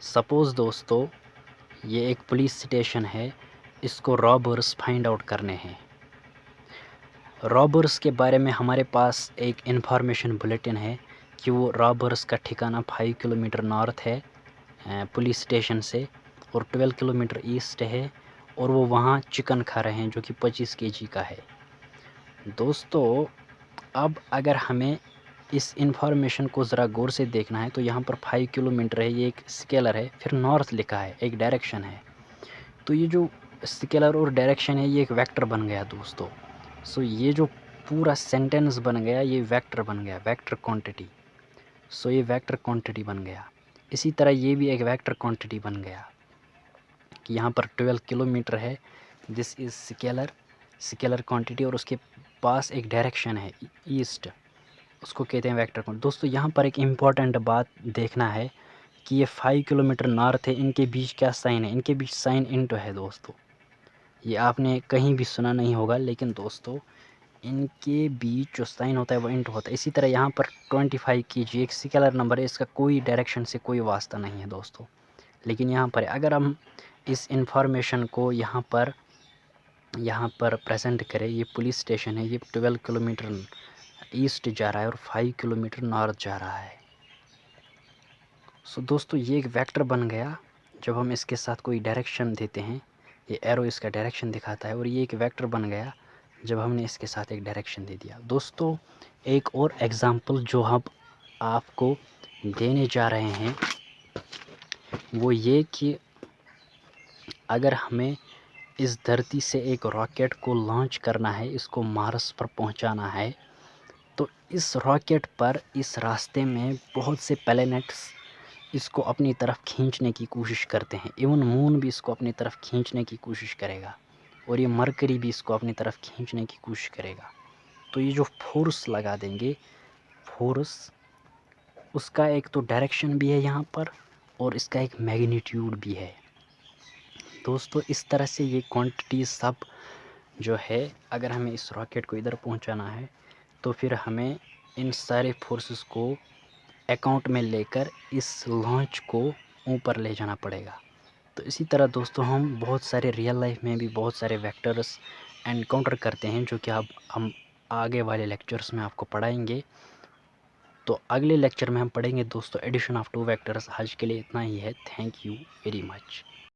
Suppose दोस्तों ये एक पुलिस स्टेशन है, इसको रॉबर्स फाइंड आउट करने हैं। रॉबर्स के बारे में हमारे पास एक इन्फॉर्मेशन बुलेटिन है कि वो रॉबर्स का ठिकाना 5 किलोमीटर नॉर्थ है पुलिस स्टेशन से और 12 किलोमीटर ईस्ट है और वो वहाँ चिकन खा रहे हैं जो कि 25 केजी का है। दोस्तों अब अगर हमें इस इन्फॉर्मेशन को ज़रा गौर से देखना है तो यहाँ पर 5 किलोमीटर है, ये एक स्केलर है, फिर नॉर्थ लिखा है, एक डायरेक्शन है। तो ये जो स्केलर और डायरेक्शन है ये एक वेक्टर बन गया दोस्तों। सो ये जो पूरा सेंटेंस बन गया ये वेक्टर बन गया, वेक्टर क्वांटिटी। सो ये वेक्टर क्वांटिटी बन गया। इसी तरह ये भी एक वेक्टर क्वांटिटी बन गया कि यहाँ पर 12 किलोमीटर है, दिस इज़ स्केलर क्वांटिटी और उसके पास एक डायरेक्शन है ईस्ट, उसको कहते हैं वेक्टर क्वांटिटी। दोस्तों यहाँ पर एक इम्पॉर्टेंट बात देखना है कि ये 5 किलोमीटर नॉर्थ है, इनके बीच क्या साइन है, इनके बीच साइन इंटू है दोस्तों। ये आपने कहीं भी सुना नहीं होगा, लेकिन दोस्तों इनके बीच जो साइन होता है वो इंटू होता है। इसी तरह यहाँ पर 25 कीजिए, एक स्केलर नंबर है, इसका कोई डायरेक्शन से कोई वास्ता नहीं है दोस्तों। लेकिन यहाँ पर अगर हम इस इंफॉर्मेशन को यहाँ पर प्रेजेंट करें, ये पुलिस स्टेशन है, ये 12 किलोमीटर ईस्ट जा रहा है और 5 किलोमीटर नॉर्थ जा रहा है। सो दोस्तों ये एक वेक्टर बन गया जब हम इसके साथ कोई डायरेक्शन देते हैं, ये एरो इसका डायरेक्शन दिखाता है और ये एक वेक्टर बन गया जब हमने इसके साथ एक डायरेक्शन दे दिया। दोस्तों एक और एग्ज़ाम्पल जो हम आपको देने जा रहे हैं वो ये कि अगर हमें इस धरती से एक रॉकेट को लॉन्च करना है, इसको मार्स पर पहुंचाना है, तो इस रॉकेट पर इस रास्ते में बहुत से प्लैनेट्स इसको अपनी तरफ खींचने की कोशिश करते हैं। इवन मून भी इसको अपनी तरफ खींचने की कोशिश करेगा और ये मरकरी भी इसको अपनी तरफ खींचने की कोशिश करेगा। तो ये जो फोर्स लगा देंगे, फोर्स उसका एक तो डायरेक्शन भी है यहाँ पर और इसका एक मैग्नीट्यूड भी है। दोस्तों इस तरह से ये क्वांटिटी सब जो है, अगर हमें इस रॉकेट को इधर पहुँचाना है तो फिर हमें इन सारे फोर्सेस को अकाउंट में लेकर इस लॉन्च को ऊपर ले जाना पड़ेगा। तो इसी तरह दोस्तों हम बहुत सारे रियल लाइफ में भी बहुत सारे वेक्टर्स एनकाउंटर करते हैं जो कि अब हम आगे वाले लेक्चर्स में आपको पढ़ाएंगे। तो अगले लेक्चर में हम पढ़ेंगे दोस्तों एडिशन ऑफ टू वेक्टर्स। आज के लिए इतना ही है। Thank you very much.